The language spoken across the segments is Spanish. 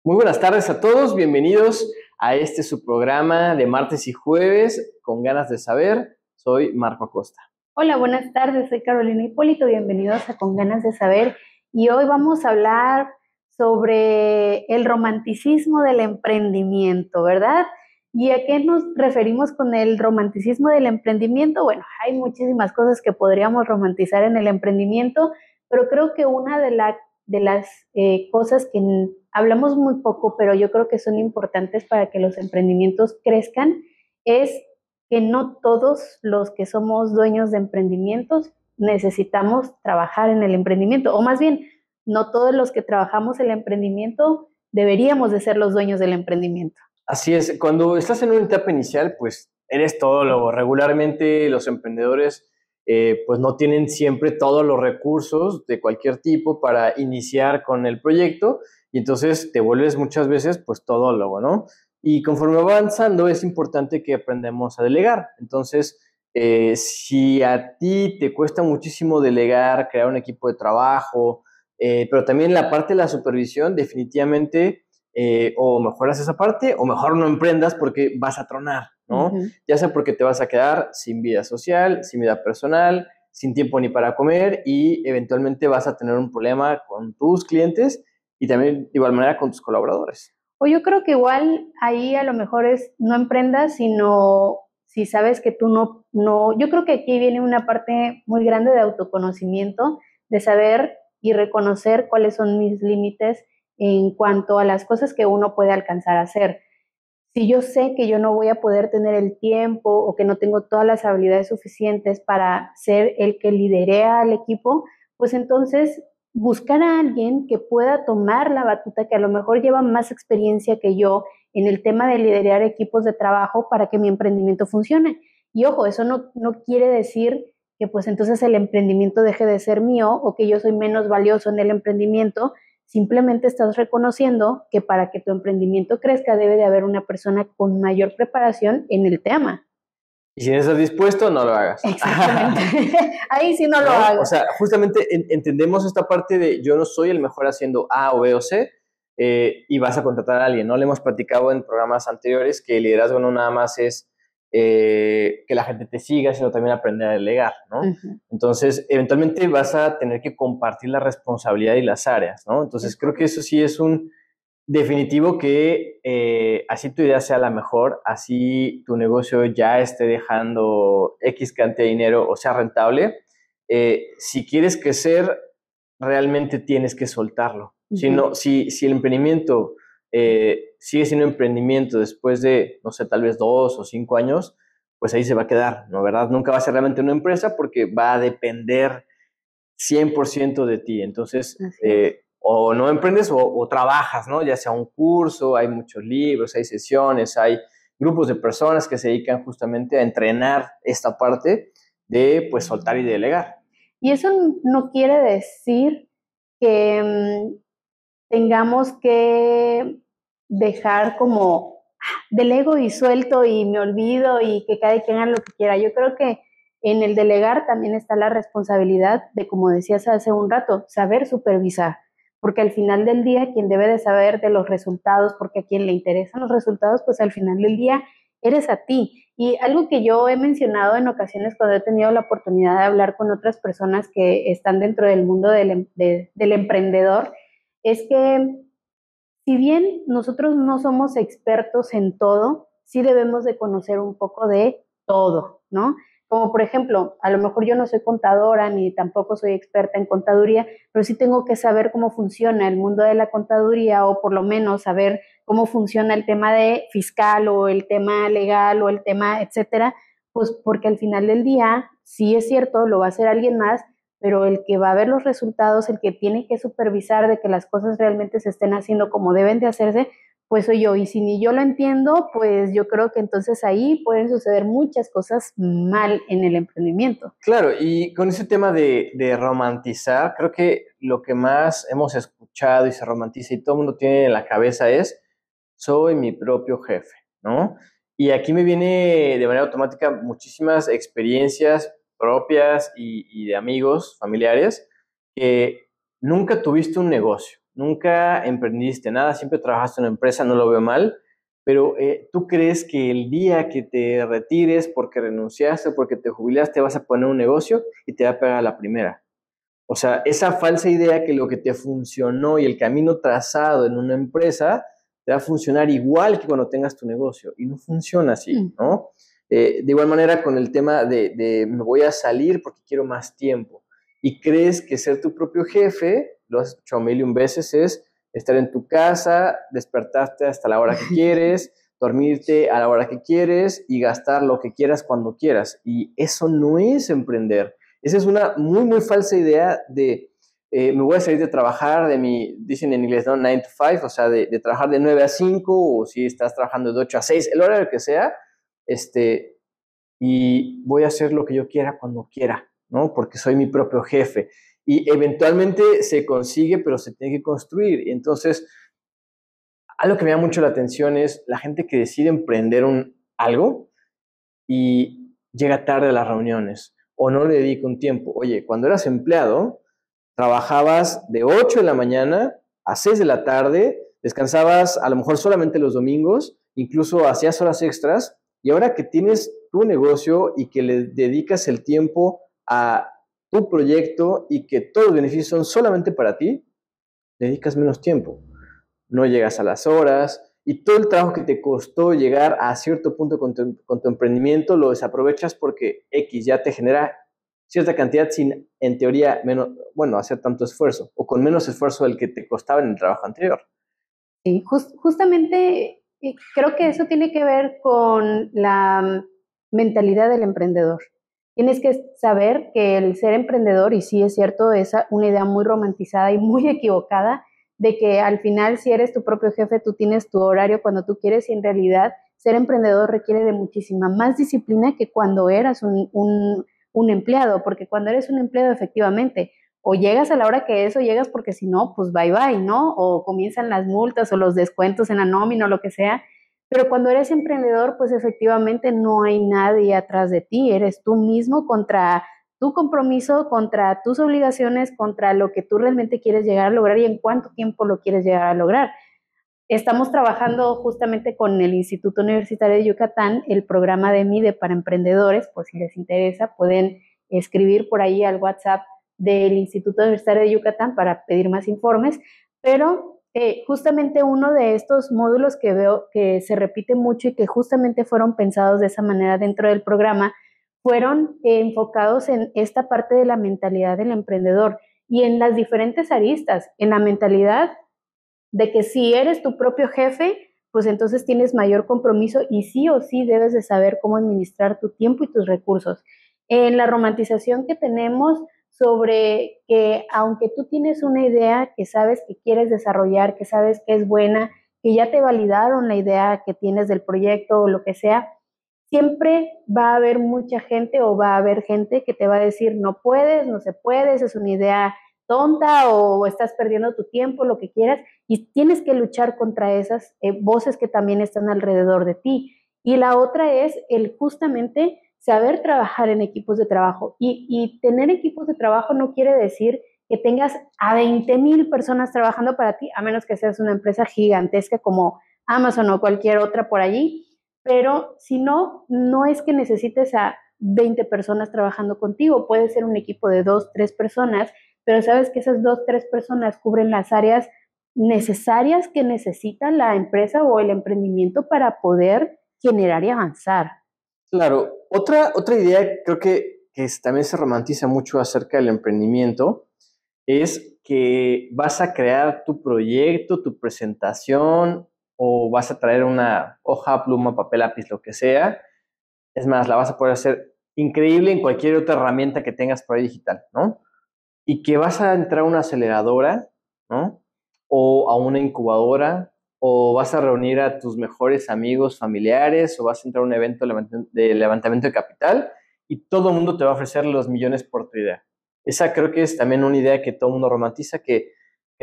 Muy buenas tardes a todos, bienvenidos a su programa de martes y jueves con ganas de saber. Soy Marco Acosta. Hola, buenas tardes, soy Carolina Hipólito, bienvenidos a Con Ganas de Saber y hoy vamos a hablar sobre el romanticismo del emprendimiento, ¿verdad? ¿Y a qué nos referimos con el romanticismo del emprendimiento? Bueno, hay muchísimas cosas que podríamos romantizar en el emprendimiento, pero creo que una de las cosas que hablamos muy poco, pero yo creo que son importantes para que los emprendimientos crezcan, es que no todos los que somos dueños de emprendimientos necesitamos trabajar en el emprendimiento, o más bien, no todos los que trabajamos en el emprendimiento deberíamos de ser los dueños del emprendimiento. Así es, cuando estás en una etapa inicial, pues eres todólogo. Regularmente los emprendedores pues no tienen siempre todos los recursos de cualquier tipo para iniciar con el proyecto y entonces te vuelves muchas veces pues todólogo, ¿no? Y conforme va avanzando es importante que aprendamos a delegar. Entonces, si a ti te cuesta muchísimo delegar, crear un equipo de trabajo, pero también la parte de la supervisión, definitivamente o mejoras esa parte o mejor no emprendas porque vas a tronar, ¿no? Ya sea porque te vas a quedar sin vida social, sin vida personal, sin tiempo ni para comer y eventualmente vas a tener un problema con tus clientes y también de igual manera con tus colaboradores. O yo creo que igual ahí a lo mejor es no emprendas, sino si sabes que tú no, yo creo que aquí viene una parte muy grande de autoconocimiento, de saber y reconocer cuáles son mis límites en cuanto a las cosas que uno puede alcanzar a hacer. Si yo sé que yo no voy a poder tener el tiempo o que no tengo todas las habilidades suficientes para ser el que lidere al equipo, pues entonces buscar a alguien que pueda tomar la batuta, que a lo mejor lleva más experiencia que yo en el tema de liderar equipos de trabajo para que mi emprendimiento funcione. Y ojo, eso no quiere decir que pues entonces el emprendimiento deje de ser mío o que yo soy menos valioso en el emprendimiento. Simplemente estás reconociendo que para que tu emprendimiento crezca debe de haber una persona con mayor preparación en el tema. Y si no estás dispuesto, no lo hagas. Exactamente. Ahí sí no lo hagas. O sea, justamente entendemos esta parte de yo no soy el mejor haciendo A o B o C y vas a contratar a alguien, ¿no? Le hemos platicado en programas anteriores que el liderazgo no nada más es que la gente te siga, sino también aprender a delegar, ¿no? Entonces, eventualmente vas a tener que compartir la responsabilidad y las áreas, ¿no? Entonces, creo que eso sí es un definitivo que así tu idea sea la mejor, así tu negocio ya esté dejando X cantidad de dinero o sea rentable, si quieres crecer, realmente tienes que soltarlo. Si el emprendimiento sigue siendo emprendimiento después de, no sé, tal vez 2 o 5 años, pues ahí se va a quedar, ¿no? ¿Verdad? Nunca va a ser realmente una empresa porque va a depender 100% de ti. Entonces, o no emprendes o trabajas, ¿no? Ya sea un curso, hay muchos libros, hay sesiones, hay grupos de personas que se dedican justamente a entrenar esta parte de, pues, soltar y delegar. Y eso no quiere decir que tengamos que dejar como delego y suelto y me olvido y que cada quien haga lo que quiera. Yo creo que en el delegar también está la responsabilidad de, como decías hace un rato, saber supervisar, porque al final del día quien debe de saber de los resultados, porque a quien le interesan los resultados, pues al final del día eres a ti. Y algo que yo he mencionado en ocasiones cuando he tenido la oportunidad de hablar con otras personas que están dentro del mundo del emprendedor, es que si bien nosotros no somos expertos en todo, sí debemos de conocer un poco de todo, ¿no? Como por ejemplo, a lo mejor yo no soy contadora ni tampoco soy experta en contaduría, pero sí tengo que saber cómo funciona el mundo de la contaduría o por lo menos saber cómo funciona el tema de fiscal o el tema legal o el tema, etcétera, pues porque al final del día, sí es cierto, lo va a hacer alguien más, pero el que va a ver los resultados, el que tiene que supervisar de que las cosas realmente se estén haciendo como deben de hacerse, pues soy yo. Y si ni yo lo entiendo, pues yo creo que entonces ahí pueden suceder muchas cosas mal en el emprendimiento. Claro, y con ese tema de romantizar, creo que lo que más hemos escuchado y se romantiza y todo el mundo tiene en la cabeza es, soy mi propio jefe, ¿no? Y aquí me viene de manera automática muchísimas experiencias propias y de amigos, familiares, que nunca tuviste un negocio, nunca emprendiste nada, siempre trabajaste en una empresa, no lo veo mal, pero ¿tú crees que el día que te retires porque renunciaste, porque te jubilaste, vas a poner un negocio y te va a pegar a la primera? O sea, esa falsa idea que lo que te funcionó y el camino trazado en una empresa te va a funcionar igual que cuando tengas tu negocio. Y no funciona así, ¿no? De igual manera con el tema de me voy a salir porque quiero más tiempo. Y crees que ser tu propio jefe, lo has escuchado mil y un veces, es estar en tu casa, despertarte hasta la hora que quieres, dormirte a la hora que quieres y gastar lo que quieras cuando quieras. Y eso no es emprender. Esa es una muy, muy falsa idea de me voy a salir de trabajar dicen en inglés, ¿no? 9 to 5, o sea, de trabajar de 9 a 5, o si estás trabajando de 8 a 6, el horario que sea, y voy a hacer lo que yo quiera cuando quiera, ¿no? Porque soy mi propio jefe. Y eventualmente se consigue, pero se tiene que construir. Entonces, algo que me da mucho la atención es la gente que decide emprender algo y llega tarde a las reuniones o no le dedica un tiempo. Oye, cuando eras empleado, trabajabas de 8 de la mañana a 6 de la tarde, descansabas a lo mejor solamente los domingos, incluso hacías horas extras, y ahora que tienes tu negocio y que le dedicas el tiempo a tu proyecto y que todos los beneficios son solamente para ti, dedicas menos tiempo. No llegas a las horas y todo el trabajo que te costó llegar a cierto punto con tu emprendimiento lo desaprovechas porque X ya te genera cierta cantidad sin, en teoría, menos, bueno, hacer tanto esfuerzo o con menos esfuerzo del que te costaba en el trabajo anterior. Sí, justamente creo que eso tiene que ver con la mentalidad del emprendedor. Tienes que saber que el ser emprendedor, y sí es cierto, es una idea muy romantizada y muy equivocada, de que al final si eres tu propio jefe, tú tienes tu horario cuando tú quieres y en realidad ser emprendedor requiere de muchísima más disciplina que cuando eras un empleado, porque cuando eres un empleado efectivamente o llegas a la hora que es o llegas porque si no, pues bye bye, ¿no? O comienzan las multas o los descuentos en la nómina o lo que sea. Pero cuando eres emprendedor, pues efectivamente no hay nadie atrás de ti, eres tú mismo contra tu compromiso, contra tus obligaciones, contra lo que tú realmente quieres llegar a lograr y en cuánto tiempo lo quieres llegar a lograr. Estamos trabajando justamente con el Instituto Universitario de Yucatán, el programa de MIDE para emprendedores, por si les interesa, pueden escribir por ahí al WhatsApp del Instituto Universitario de Yucatán para pedir más informes, pero justamente uno de estos módulos que veo que se repite mucho y que justamente fueron pensados de esa manera dentro del programa, fueron enfocados en esta parte de la mentalidad del emprendedor y en las diferentes aristas, en la mentalidad de que si eres tu propio jefe, pues entonces tienes mayor compromiso y sí o sí debes de saber cómo administrar tu tiempo y tus recursos. En la romantización que tenemos sobre que aunque tú tienes una idea que sabes que quieres desarrollar, que sabes que es buena, que ya te validaron la idea que tienes del proyecto o lo que sea, siempre va a haber mucha gente o va a haber gente que te va a decir no puedes, no se puede, esa es una idea tonta o estás perdiendo tu tiempo, lo que quieras, y tienes que luchar contra esas voces que también están alrededor de ti. Y la otra es el justamente saber trabajar en equipos de trabajo. Y tener equipos de trabajo no quiere decir que tengas a 20,000 personas trabajando para ti, a menos que seas una empresa gigantesca como Amazon o cualquier otra por allí, pero si no, no es que necesites a 20 personas trabajando contigo, puede ser un equipo de 2, 3 personas, pero sabes que esas 2, 3 personas cubren las áreas necesarias que necesita la empresa o el emprendimiento para poder generar y avanzar. Claro, otra idea creo que también se romantiza mucho acerca del emprendimiento es que vas a crear tu proyecto, tu presentación o vas a traer una hoja, pluma, papel, lápiz, lo que sea. Es más, la vas a poder hacer increíble en cualquier otra herramienta que tengas por ahí digital, ¿no? Y que vas a entrar a una aceleradora, ¿no? O a una incubadora, o vas a reunir a tus mejores amigos, familiares, o vas a entrar a un evento de levantamiento de capital y todo el mundo te va a ofrecer los millones por tu idea. Esa creo que es también una idea que todo el mundo romantiza, que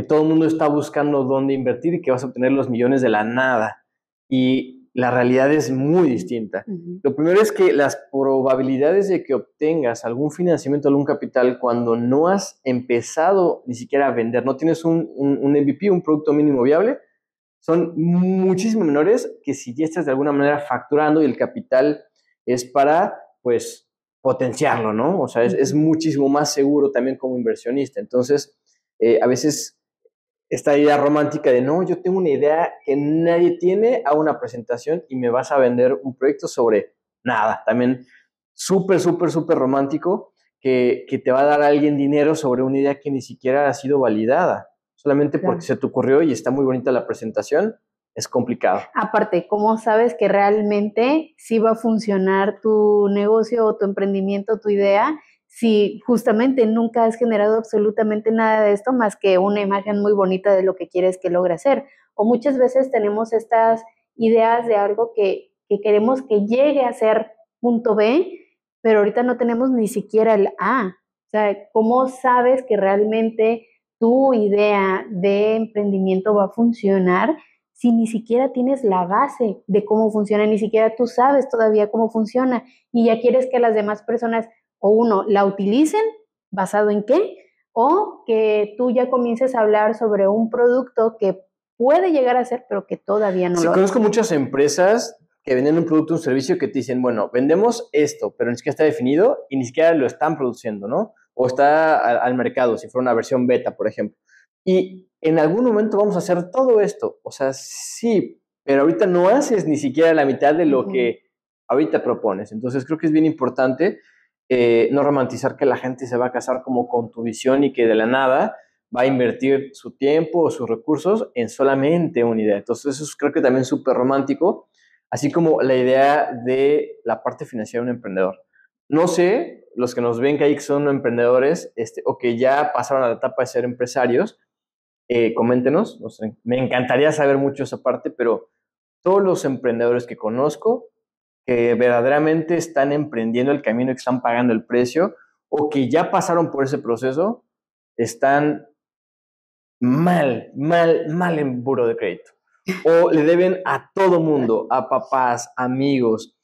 todo el mundo está buscando dónde invertir y que vas a obtener los millones de la nada. Y la realidad es muy distinta. Lo primero es que las probabilidades de que obtengas algún financiamiento, algún capital, cuando no has empezado ni siquiera a vender, no tienes un MVP, un producto mínimo viable, son muchísimo menores que si ya estás de alguna manera facturando y el capital es para, pues, potenciarlo, ¿no? O sea, es muchísimo más seguro también como inversionista. Entonces, a veces esta idea romántica de, no, yo tengo una idea que nadie tiene, hago una presentación y me vas a vender un proyecto sobre nada. También súper, súper, súper romántico que te va a dar a alguien dinero sobre una idea que ni siquiera ha sido validada. Solamente porque se te ocurrió y está muy bonita la presentación, es complicado. Aparte, ¿cómo sabes que realmente sí va a funcionar tu negocio o tu emprendimiento, tu idea, si justamente nunca has generado absolutamente nada de esto más que una imagen muy bonita de lo que quieres que logre hacer? O muchas veces tenemos estas ideas de algo que queremos que llegue a ser punto B, pero ahorita no tenemos ni siquiera el A. O sea, ¿cómo sabes que realmente tu idea de emprendimiento va a funcionar si ni siquiera tienes la base de cómo funciona, ni siquiera tú sabes todavía cómo funciona y ya quieres que las demás personas o uno la utilicen basado en qué, o que tú ya comiences a hablar sobre un producto que puede llegar a ser, pero que todavía no lo es? Conozco muchas empresas que venden un producto o un servicio que te dicen, bueno, vendemos esto, pero ni siquiera está definido y ni siquiera lo están produciendo, ¿no? O está al mercado, si fuera una versión beta, por ejemplo. Y en algún momento vamos a hacer todo esto. O sea, sí, pero ahorita no haces ni siquiera la mitad de lo que ahorita propones. Entonces creo que es bien importante no romantizar que la gente se va a casar como con tu visión y que de la nada va a invertir su tiempo o sus recursos en solamente una idea. Entonces eso creo que también es súper romántico, así como la idea de la parte financiera de un emprendedor. No sé, los que nos ven que ahí son emprendedores o que ya pasaron a la etapa de ser empresarios, coméntenos, no sé, me encantaría saber mucho esa parte, pero todos los emprendedores que conozco que verdaderamente están emprendiendo el camino y que están pagando el precio o que ya pasaron por ese proceso, están mal en buro de crédito. O le deben a todo mundo, a papás, amigos,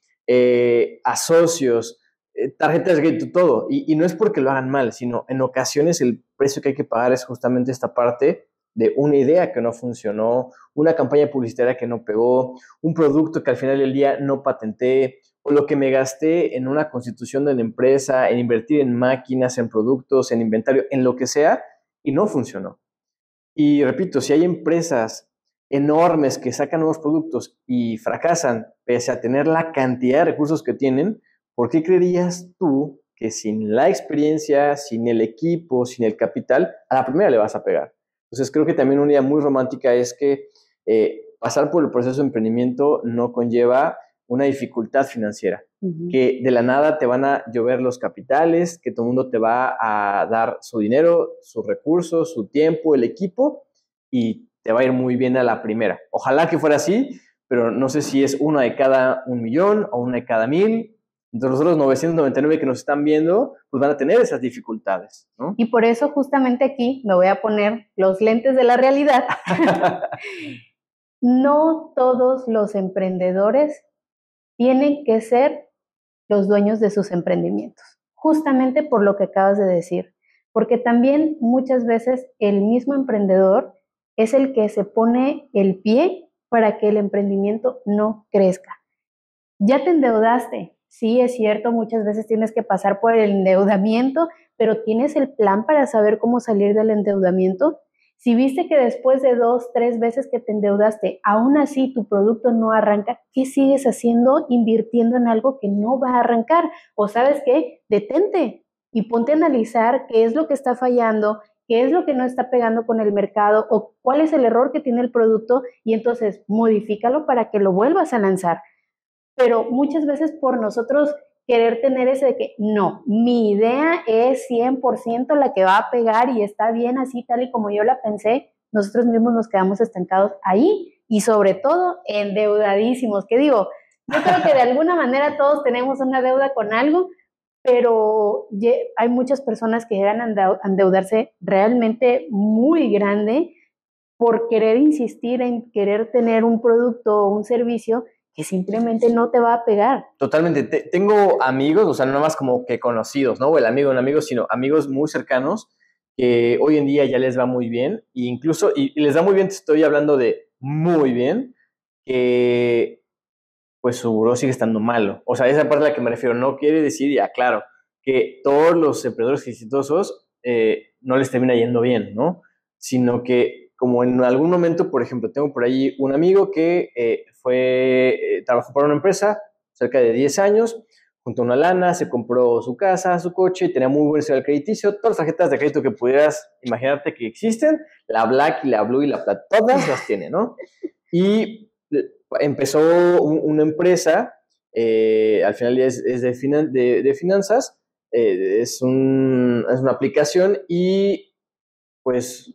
a socios, tarjetas de crédito, todo. Y no es porque lo hagan mal, sino en ocasiones el precio que hay que pagar es justamente esta parte de una idea que no funcionó, una campaña publicitaria que no pegó, un producto que al final del día no patenté, o lo que me gasté en una constitución de la empresa, en invertir en máquinas, en productos, en inventario, en lo que sea, y no funcionó. Y repito, si hay empresas enormes que sacan nuevos productos y fracasan pese a tener la cantidad de recursos que tienen, ¿por qué creerías tú que sin la experiencia, sin el equipo, sin el capital, a la primera le vas a pegar? Entonces creo que también una idea muy romántica es que pasar por el proceso de emprendimiento no conlleva una dificultad financiera, que de la nada te van a llover los capitales, que todo el mundo te va a dar su dinero, sus recursos, su tiempo, el equipo, y te va a ir muy bien a la primera. Ojalá que fuera así, pero no sé si es una de cada 1,000,000 o una de cada 1,000. Entonces los otros 999 que nos están viendo, pues van a tener esas dificultades, ¿no? Y por eso justamente aquí me voy a poner los lentes de la realidad. No todos los emprendedores tienen que ser los dueños de sus emprendimientos, justamente por lo que acabas de decir, porque también muchas veces el mismo emprendedor es el que se pone el pie para que el emprendimiento no crezca. Ya te endeudaste, sí, es cierto, muchas veces tienes que pasar por el endeudamiento, pero ¿tienes el plan para saber cómo salir del endeudamiento? Si viste que después de 2, 3 veces que te endeudaste, aún así tu producto no arranca, ¿qué sigues haciendo invirtiendo en algo que no va a arrancar? O ¿sabes qué? Detente y ponte a analizar qué es lo que está fallando, qué es lo que no está pegando con el mercado o cuál es el error que tiene el producto y entonces modifícalo para que lo vuelvas a lanzar. Pero muchas veces por nosotros querer tener ese de que no, mi idea es 100% la que va a pegar y está bien así tal y como yo la pensé, nosotros mismos nos quedamos estancados ahí y sobre todo endeudadísimos, que digo, yo creo que de alguna manera todos tenemos una deuda con algo, pero hay muchas personas que llegan a endeudarse realmente muy grande por querer insistir en querer tener un producto o un servicio que simplemente no te va a pegar. Totalmente. Tengo amigos, o sea, no más como que conocidos, ¿no? O el amigo de un amigo, sino amigos muy cercanos que hoy en día ya les va muy bien, e incluso, y les va muy bien, te estoy hablando de muy bien, que pues su buró sigue estando malo. O sea, esa parte a la que me refiero no quiere decir, ya claro, que todos los emprendedores exitosos no les termina yendo bien, ¿no? Sino que como en algún momento, por ejemplo, tengo por ahí un amigo que trabajó para una empresa cerca de 10 años, juntó una lana, se compró su casa, su coche, y tenía muy buen historial crediticio, todas las tarjetas de crédito que pudieras imaginarte que existen, la Black y la Blue y la Plat, todas las tiene, ¿no? Y empezó una empresa, al final es de finanzas, es una aplicación y pues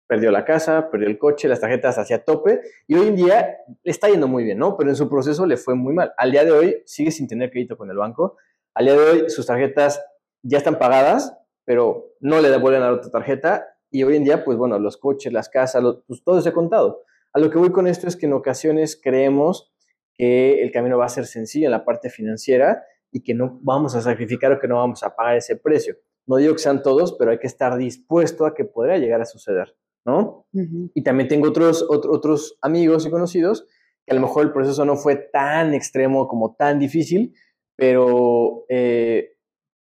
perdió la casa, perdió el coche, las tarjetas hacia tope y hoy en día le está yendo muy bien, ¿no? Pero en su proceso le fue muy mal. Al día de hoy sigue sin tener crédito con el banco. Al día de hoy sus tarjetas ya están pagadas, pero no le devuelven a la otra tarjeta y hoy en día, pues bueno, los coches, las casas, pues todo se ha contado. A lo que voy con esto es que en ocasiones creemos que el camino va a ser sencillo en la parte financiera y que no vamos a sacrificar o que no vamos a pagar ese precio. No digo que sean todos, pero hay que estar dispuesto a que podría llegar a suceder, ¿no? Uh-huh. Y también tengo otros amigos y conocidos que a lo mejor el proceso no fue tan extremo como tan difícil, pero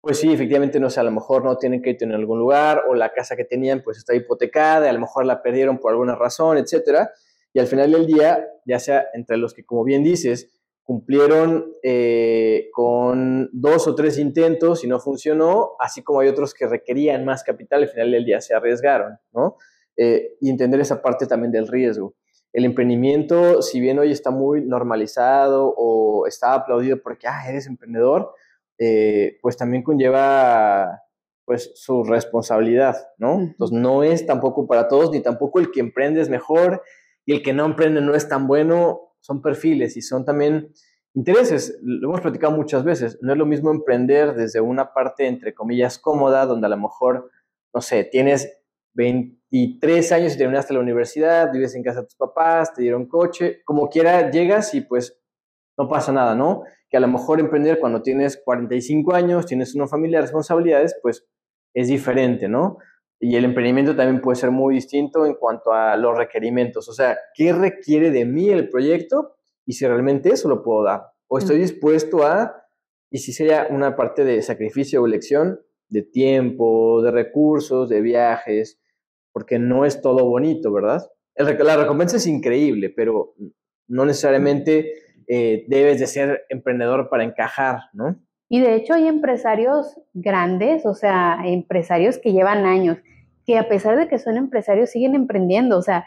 pues sí, efectivamente, no sé, a lo mejor no tienen crédito en algún lugar o la casa que tenían pues está hipotecada y a lo mejor la perdieron por alguna razón, etcétera. Y al final del día, ya sea entre los que, como bien dices, cumplieron con 2 o 3 intentos y no funcionó, así como hay otros que requerían más capital, al final del día se arriesgaron, ¿no? Y entender esa parte también del riesgo. El emprendimiento, si bien hoy está muy normalizado o está aplaudido porque, eres emprendedor, pues también conlleva pues su responsabilidad, ¿no? Uh-huh. Entonces no es tampoco para todos, ni tampoco el que emprende es mejor y el que no emprende no es tan bueno. Son perfiles y son también intereses. Lo hemos platicado muchas veces. No es lo mismo emprender desde una parte, entre comillas, cómoda, donde a lo mejor, no sé, tienes 23 años y terminaste la universidad, vives en casa de tus papás, te dieron coche, como quiera llegas y pues no pasa nada, ¿no? Que a lo mejor emprender cuando tienes 45 años, tienes una familia, responsabilidades, pues es diferente, ¿no? Y el emprendimiento también puede ser muy distinto en cuanto a los requerimientos. O sea, ¿qué requiere de mí el proyecto? Y si realmente eso lo puedo dar. O estoy dispuesto y si sería una parte de sacrificio o elección, de tiempo, de recursos, de viajes, porque no es todo bonito, ¿verdad? La recompensa es increíble, pero no necesariamente debes de ser emprendedor para encajar, ¿no? Y de hecho hay empresarios grandes, o sea, empresarios que llevan años, que a pesar de que son empresarios siguen emprendiendo. O sea,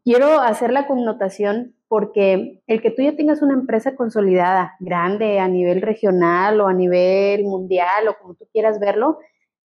quiero hacer la connotación porque el que tú ya tengas una empresa consolidada, grande, a nivel regional o a nivel mundial o como tú quieras verlo,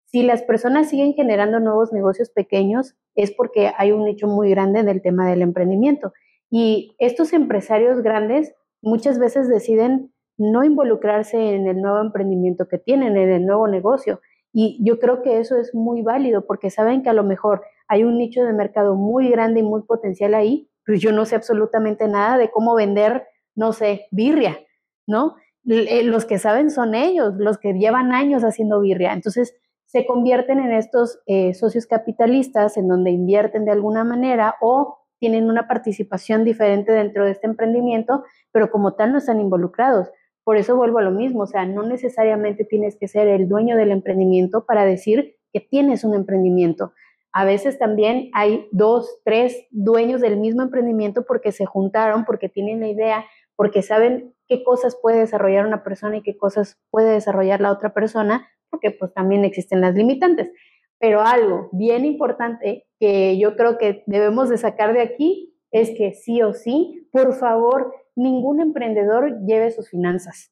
si las personas siguen generando nuevos negocios pequeños es porque hay un nicho muy grande en el tema del emprendimiento. Y estos empresarios grandes muchas veces deciden no involucrarse en el nuevo emprendimiento que tienen, en el nuevo negocio. Y yo creo que eso es muy válido porque saben que a lo mejor hay un nicho de mercado muy grande y muy potencial ahí, pero yo no sé absolutamente nada de cómo vender, no sé, birria, ¿no? Los que saben son ellos, los que llevan años haciendo birria. Entonces, se convierten en estos socios capitalistas en donde invierten de alguna manera o tienen una participación diferente dentro de este emprendimiento, pero como tal no están involucrados. Por eso vuelvo a lo mismo, o sea, no necesariamente tienes que ser el dueño del emprendimiento para decir que tienes un emprendimiento. A veces también hay 2, 3 dueños del mismo emprendimiento porque se juntaron, porque tienen la idea, porque saben qué cosas puede desarrollar una persona y qué cosas puede desarrollar la otra persona, porque pues también existen las limitantes. Pero algo bien importante que yo creo que debemos de sacar de aquí es que sí o sí, por favor, ningún emprendedor lleve sus finanzas.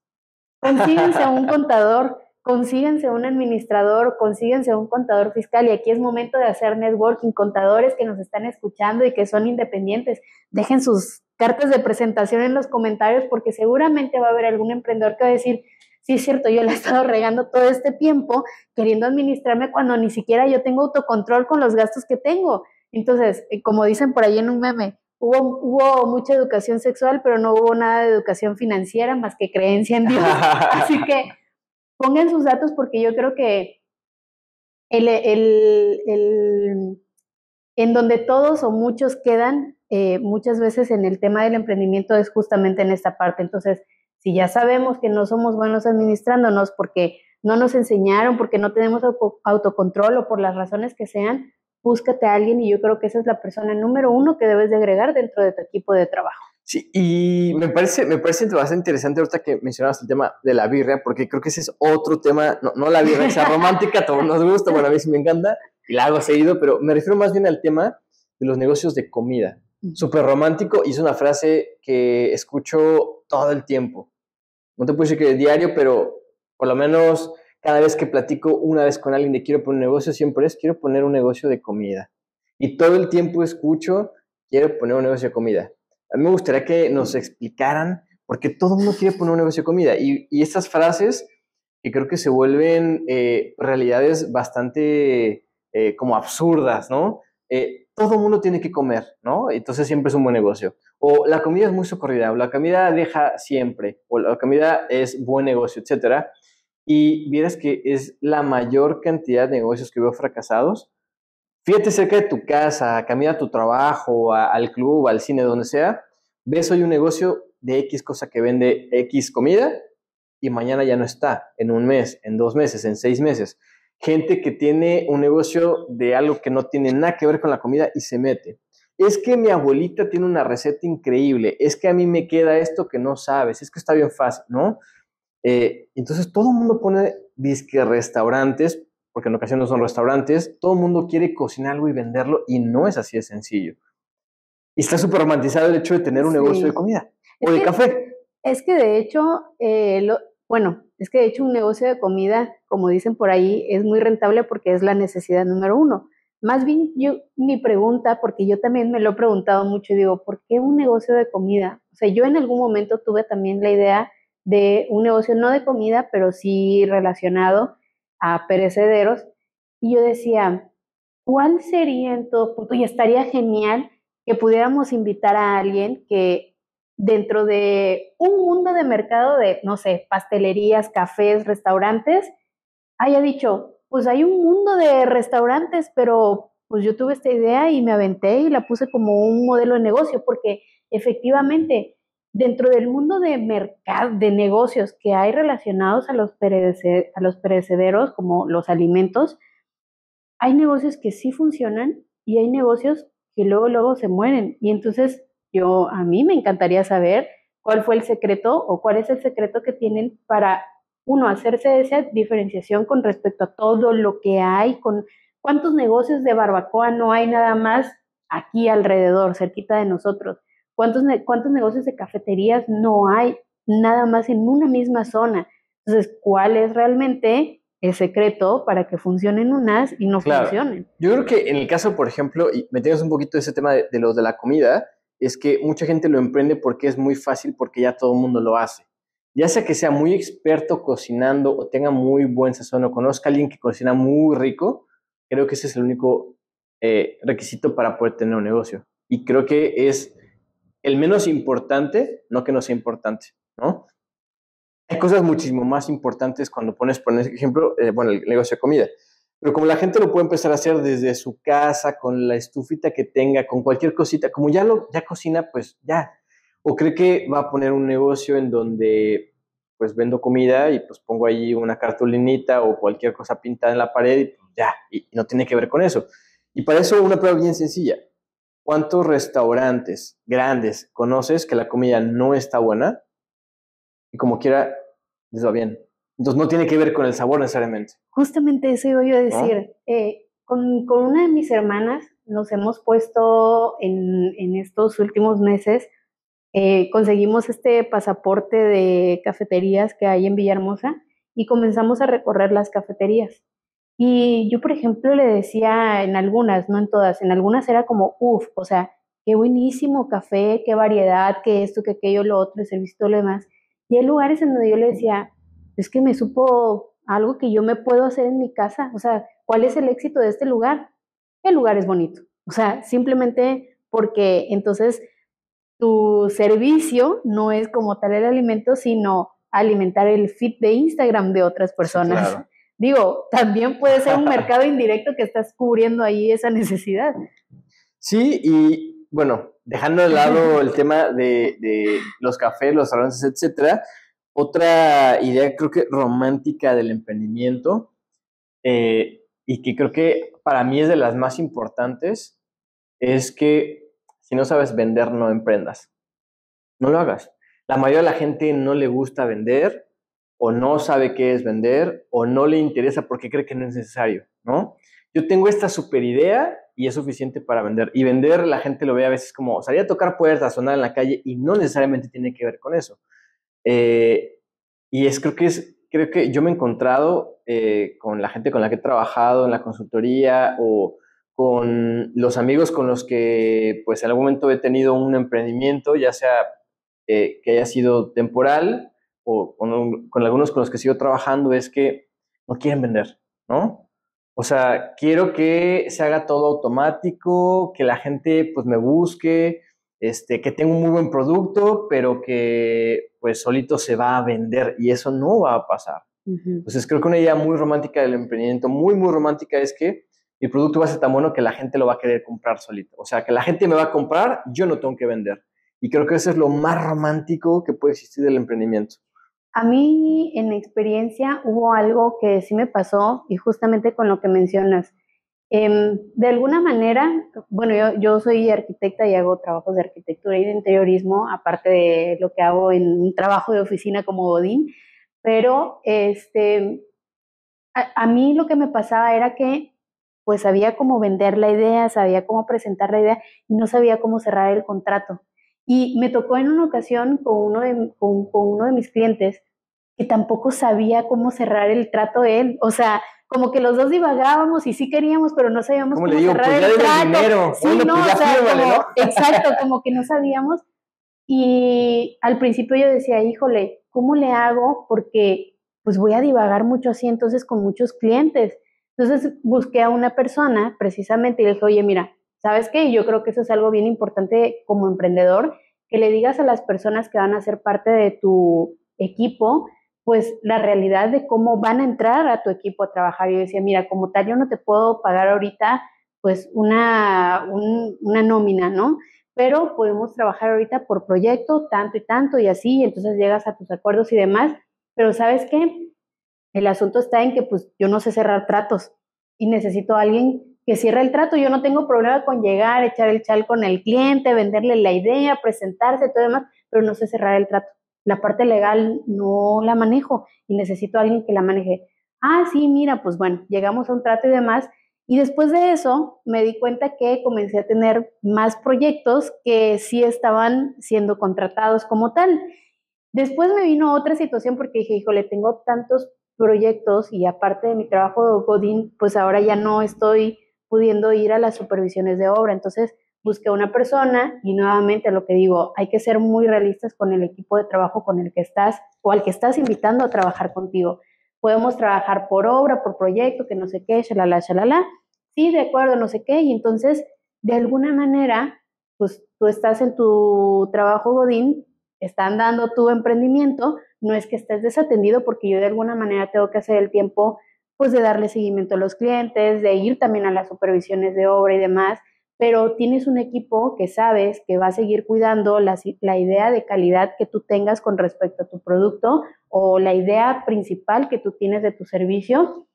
Consíganse un contador, consíganse un administrador, consíganse un contador fiscal y aquí es momento de hacer networking, contadores que nos están escuchando y que son independientes, dejen sus cartas de presentación en los comentarios porque seguramente va a haber algún emprendedor que va a decir, sí es cierto, yo la he estado regando todo este tiempo queriendo administrarme cuando ni siquiera yo tengo autocontrol con los gastos que tengo. Entonces, como dicen por ahí en un meme, hubo mucha educación sexual, pero no hubo nada de educación financiera más que creencia en Dios. Así que pongan sus datos porque yo creo que en donde todos o muchos quedan, muchas veces en el tema del emprendimiento es justamente en esta parte. Entonces, si ya sabemos que no somos buenos administrándonos porque no nos enseñaron, porque no tenemos autocontrol o por las razones que sean, búscate a alguien y yo creo que esa es la persona número 1 que debes de agregar dentro de tu equipo de trabajo. Sí, y me parece bastante interesante ahorita que mencionabas el tema de la birria, porque creo que ese es otro tema, no la birria, esa romántica, a todos nos gusta, bueno, a mí sí me encanta, y la hago seguido, pero me refiero más bien al tema de los negocios de comida. Súper romántico, y es una frase que escucho todo el tiempo. No te puedo decir que de diario, pero por lo menos cada vez que platico una vez con alguien de quiero poner un negocio, siempre es quiero poner un negocio de comida. Y todo el tiempo escucho quiero poner un negocio de comida. A mí me gustaría que nos explicaran por qué todo el mundo quiere poner un negocio de comida. Y estas frases que creo que se vuelven realidades bastante como absurdas, ¿no? Todo el mundo tiene que comer, ¿no? Entonces siempre es un buen negocio. O la comida es muy socorrida, o la comida deja siempre, o la comida es buen negocio, etcétera. Y vieras que es la mayor cantidad de negocios que veo fracasados. Fíjate cerca de tu casa, camina a tu trabajo, al club, al cine, donde sea, ves hoy un negocio de X cosa que vende X comida y mañana ya no está, en un mes, en 2 meses, en 6 meses. Gente que tiene un negocio de algo que no tiene nada que ver con la comida y se mete. Es que mi abuelita tiene una receta increíble, es que a mí me queda esto que no sabes, es que está bien fácil, ¿no? Entonces todo el mundo pone disque restaurantes, porque en ocasiones son restaurantes, todo el mundo quiere cocinar algo y venderlo y no es así de sencillo. Y está súper romantizado el hecho de tener un negocio de comida o de café. Es que de hecho, un negocio de comida, como dicen por ahí, es muy rentable porque es la necesidad número 1. Más bien, mi pregunta, porque yo también me lo he preguntado mucho, y digo, ¿por qué un negocio de comida? O sea, yo en algún momento tuve también la idea de un negocio no de comida, pero sí relacionado a perecederos, y yo decía, ¿cuál sería en todo punto? Y estaría genial que pudiéramos invitar a alguien que dentro de un mundo de mercado de, no sé, pastelerías, cafés, restaurantes, haya dicho, pues hay un mundo de restaurantes, pero pues yo tuve esta idea y me aventé y la puse como un modelo de negocio, porque efectivamente, dentro del mundo de mercado, de negocios que hay relacionados a los perecederos, como los alimentos, hay negocios que sí funcionan y hay negocios que luego se mueren. Y entonces a mí me encantaría saber cuál fue el secreto o cuál es el secreto que tienen para, uno, hacerse esa diferenciación con respecto a todo lo que hay, con cuántos negocios de barbacoa no hay nada más aquí alrededor, cerquita de nosotros, cuántos negocios de cafeterías no hay nada más en una misma zona. Entonces, ¿cuál es realmente el secreto para que funcionen unas y no funcionen? Yo creo que en el caso, por ejemplo, y metiendo un poquito ese tema de los de la comida, es que mucha gente lo emprende porque es muy fácil, porque ya todo el mundo lo hace. Ya sea que sea muy experto cocinando o tenga muy buen sazón o conozca a alguien que cocina muy rico, creo que ese es el único requisito para poder tener un negocio. Y creo que es el menos importante, no que no sea importante, ¿no? Hay cosas muchísimo más importantes cuando pones, por ejemplo, el negocio de comida. Pero como la gente lo puede empezar a hacer desde su casa, con la estufita que tenga, con cualquier cosita, como ya cocina, pues ya. O cree que va a poner un negocio en donde pues vendo comida y pues pongo ahí una cartulinita o cualquier cosa pintada en la pared y pues ya, y no tiene que ver con eso. Y para eso una prueba bien sencilla. ¿Cuántos restaurantes grandes conoces que la comida no está buena y como quiera les va bien? Entonces no tiene que ver con el sabor necesariamente. Justamente eso iba yo a decir. ¿No? Con una de mis hermanas nos hemos puesto en estos últimos meses, conseguimos este pasaporte de cafeterías que hay en Villahermosa y comenzamos a recorrer las cafeterías. Y yo, por ejemplo, le decía en algunas, no en todas, en algunas era como, uff, o sea, qué buenísimo café, qué variedad, qué esto, qué aquello, lo otro, el servicio, todo lo demás. Y hay lugares en donde yo le decía, es que me supo algo que yo me puedo hacer en mi casa. O sea, ¿cuál es el éxito de este lugar? El lugar es bonito. O sea, simplemente porque entonces tu servicio no es como tal el alimento, sino alimentar el feed de Instagram de otras personas. Sí, claro. Digo, también puede ser un mercado indirecto que estás cubriendo ahí esa necesidad. Sí, y bueno, dejando de lado el tema de los cafés, los restaurantes, etcétera, otra idea creo que romántica del emprendimiento, y que creo que para mí es de las más importantes, es que si no sabes vender, no emprendas. No lo hagas. La mayoría de la gente no le gusta vender, o no sabe qué es vender, o no le interesa porque cree que no es necesario, ¿no? Yo tengo esta super idea y es suficiente para vender. Y vender, la gente lo ve a veces como salir a tocar puertas, sonar en la calle, y no necesariamente tiene que ver con eso. Y creo que yo me he encontrado con la gente con la que he trabajado en la consultoría, o con los amigos con los que pues en algún momento he tenido un emprendimiento, ya sea que haya sido temporal, o con algunos con los que sigo trabajando, es que no quieren vender, ¿no? O sea, quiero que se haga todo automático, que la gente pues me busque, que tenga un muy buen producto, pero que pues solito se va a vender, y eso no va a pasar. Entonces creo que una idea muy romántica del emprendimiento, muy, muy romántica, es que mi producto va a ser tan bueno que la gente lo va a querer comprar solito. O sea, que la gente me va a comprar, yo no tengo que vender. Y creo que eso es lo más romántico que puede existir del emprendimiento. A mí, en mi experiencia, hubo algo que sí me pasó, y justamente con lo que mencionas. De alguna manera, bueno, yo soy arquitecta y hago trabajos de arquitectura y de interiorismo, aparte de lo que hago en un trabajo de oficina como godín, pero a mí lo que me pasaba era que pues sabía cómo vender la idea, sabía cómo presentar la idea y no sabía cómo cerrar el contrato. Y me tocó en una ocasión con uno de mis clientes que tampoco sabía cómo cerrar el trato él. O sea, como que los dos divagábamos y sí queríamos, pero no sabíamos cómo cerrar pues el trato. Dinero. Sí, bueno, no, pues o sea, fírmale, como, ¿no? Exacto, como que no sabíamos. Y al principio yo decía, híjole, ¿cómo le hago? Porque pues voy a divagar mucho así entonces con muchos clientes. Entonces busqué a una persona precisamente y le dije, oye, mira, ¿sabes qué? Yo creo que eso es algo bien importante como emprendedor, que le digas a las personas que van a ser parte de tu equipo, pues la realidad de cómo van a entrar a tu equipo a trabajar. Y yo decía, mira, como tal, yo no te puedo pagar ahorita pues una nómina, ¿no? Pero podemos trabajar ahorita por proyecto, tanto y tanto, y así, y entonces llegas a tus acuerdos y demás. Pero ¿sabes qué? El asunto está en que pues yo no sé cerrar tratos y necesito a alguien que cierre el trato. Yo no tengo problema con llegar, echar el chal con el cliente, venderle la idea, presentarse, todo demás, pero no sé cerrar el trato. La parte legal no la manejo y necesito a alguien que la maneje. Ah, sí, mira, pues bueno, llegamos a un trato y demás. Y después de eso me di cuenta que comencé a tener más proyectos que sí estaban siendo contratados como tal. Después me vino otra situación porque dije, híjole, tengo tantos proyectos y aparte de mi trabajo de Godín, pues ahora ya no estoy pudiendo ir a las supervisiones de obra. Entonces busqué una persona y nuevamente lo que digo, hay que ser muy realistas con el equipo de trabajo con el que estás o al que estás invitando a trabajar contigo. Podemos trabajar por obra, por proyecto, que no sé qué, shalala, shalala. Sí, de acuerdo, no sé qué. Y entonces, de alguna manera, pues tú estás en tu trabajo Godín, están dando tu emprendimiento, no es que estés desatendido porque yo de alguna manera tengo que hacer el tiempo pues de darle seguimiento a los clientes, de ir también a las supervisiones de obra y demás, pero tienes un equipo que sabes que va a seguir cuidando la idea de calidad que tú tengas con respecto a tu producto o la idea principal que tú tienes de tu servicio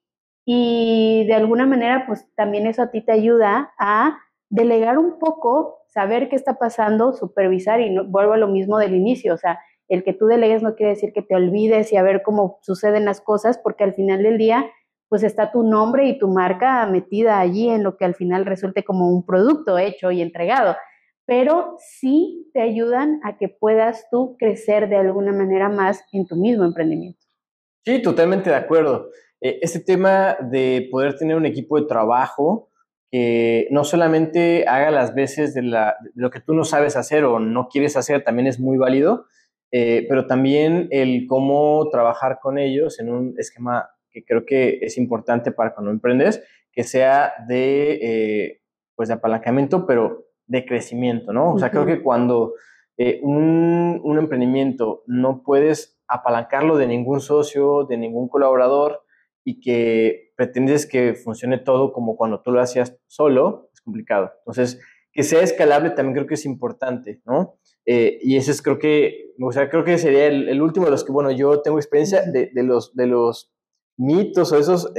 y de alguna manera pues también eso a ti te ayuda a delegar un poco, saber qué está pasando, supervisar y no, vuelvo a lo mismo del inicio, o sea, el que tú delegues no quiere decir que te olvides y a ver cómo suceden las cosas, porque al final del día pues está tu nombre y tu marca metida allí en lo que al final resulte como un producto hecho y entregado, pero sí te ayudan a que puedas tú crecer de alguna manera más en tu mismo emprendimiento. Sí, totalmente de acuerdo. Este tema de poder tener un equipo de trabajo que no solamente haga las veces de lo que tú no sabes hacer o no quieres hacer, también es muy válido, pero también el cómo trabajar con ellos en un esquema que creo que es importante para cuando emprendes, que sea pues de apalancamiento, pero de crecimiento, ¿no? O sea, creo que cuando un emprendimiento no puedes apalancarlo de ningún socio, de ningún colaborador y que pretendes que funcione todo como cuando tú lo hacías solo, es complicado. Entonces, que sea escalable también creo que es importante, ¿no? Y ese es creo que sería el último de los que, bueno, yo tengo experiencia de los mitos o esos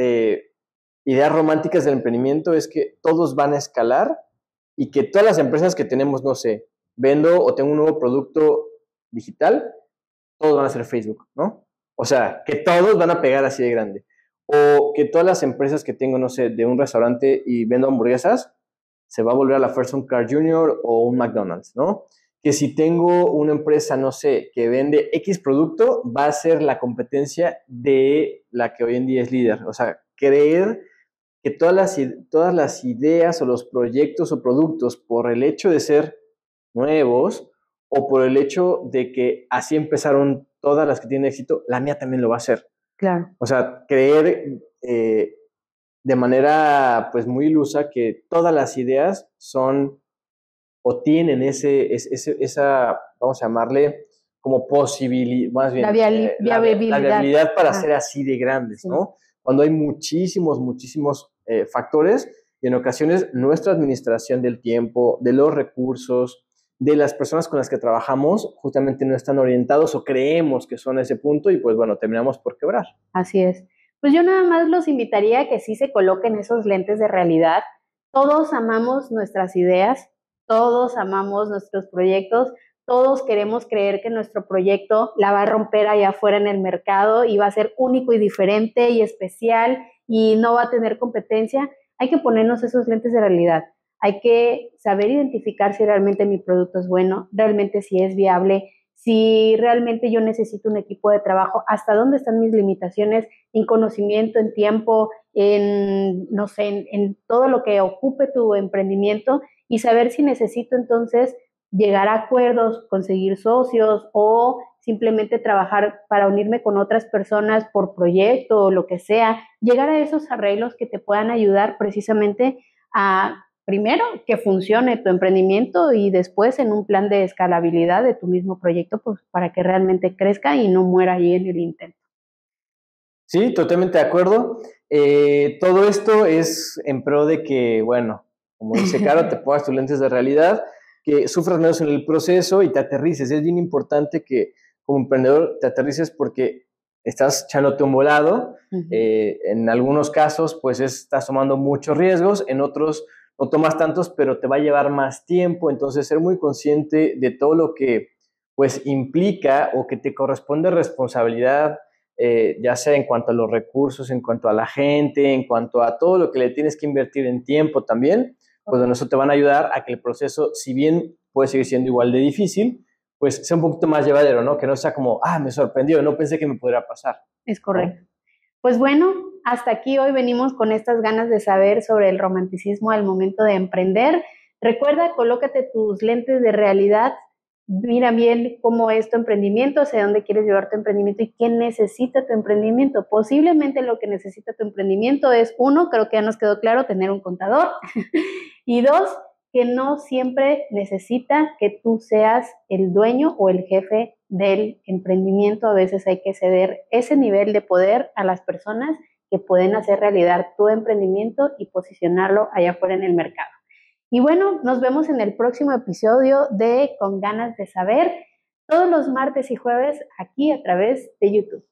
ideas románticas del emprendimiento es que todos van a escalar y que todas las empresas que tenemos, no sé, vendo o tengo un nuevo producto digital, todos van a ser Facebook, ¿no? O sea, que todos van a pegar así de grande. O que todas las empresas que tengo, no sé, de un restaurante y vendo hamburguesas, se va a volver a la fuerza un Carl Jr. o un McDonald's, ¿no? Que si tengo una empresa, no sé, que vende X producto, va a ser la competencia de la que hoy en día es líder. O sea, creer que todas las ideas o los proyectos o productos, por el hecho de ser nuevos o por el hecho de que así empezaron todas las que tienen éxito, la mía también lo va a hacer. Claro. O sea, creer de manera pues muy ilusa que todas las ideas son o tienen esa, vamos a llamarle, como posibilidad, más bien, la viabilidad para ser así de grandes, sí. ¿No? Cuando hay muchísimos factores y en ocasiones nuestra administración del tiempo, de los recursos, de las personas con las que trabajamos, justamente no están orientados o creemos que son a ese punto y pues bueno, terminamos por quebrar. Así es. Pues yo nada más los invitaría a que sí se coloquen esos lentes de realidad. Todos amamos nuestras ideas, todos amamos nuestros proyectos, todos queremos creer que nuestro proyecto la va a romper allá afuera en el mercado y va a ser único y diferente y especial y no va a tener competencia. Hay que ponernos esos lentes de realidad. Hay que saber identificar si realmente mi producto es bueno, realmente si es viable, si realmente yo necesito un equipo de trabajo, hasta dónde están mis limitaciones en conocimiento, en tiempo, no sé, en todo lo que ocupe tu emprendimiento y saber si necesito entonces llegar a acuerdos, conseguir socios o simplemente trabajar para unirme con otras personas por proyecto o lo que sea, llegar a esos arreglos que te puedan ayudar precisamente a, primero, que funcione tu emprendimiento y después en un plan de escalabilidad de tu mismo proyecto, pues para que realmente crezca y no muera ahí en el intento. Sí, totalmente de acuerdo. Todo esto es en pro de que, bueno, como dice Caro, te pongas tus lentes de realidad, que sufras menos en el proceso y te aterrices. Es bien importante que como emprendedor te aterrices porque estás echándote un volado. En algunos casos, pues estás tomando muchos riesgos, en otros no tomas tantos, pero te va a llevar más tiempo. Entonces, ser muy consciente de todo lo que pues implica o que te corresponde responsabilidad, ya sea en cuanto a los recursos, en cuanto a la gente, en cuanto a todo lo que le tienes que invertir en tiempo también, pues bueno, eso te van a ayudar a que el proceso, si bien puede seguir siendo igual de difícil, pues sea un poquito más llevadero, ¿no? Que no sea como, me sorprendió, no pensé que me pudiera pasar. Es correcto. ¿No? Pues bueno, hasta aquí hoy venimos con estas ganas de saber sobre el romanticismo al momento de emprender. Recuerda, colócate tus lentes de realidad, mira bien cómo es tu emprendimiento, hacia dónde quieres llevar tu emprendimiento y qué necesita tu emprendimiento. Posiblemente lo que necesita tu emprendimiento es, uno, creo que ya nos quedó claro, tener un contador, y dos, que no siempre necesita que tú seas el dueño o el jefe del emprendimiento. A veces hay que ceder ese nivel de poder a las personas que pueden hacer realidad tu emprendimiento y posicionarlo allá afuera en el mercado. Y bueno, nos vemos en el próximo episodio de Con Ganas de Saber, todos los martes y jueves aquí a través de YouTube.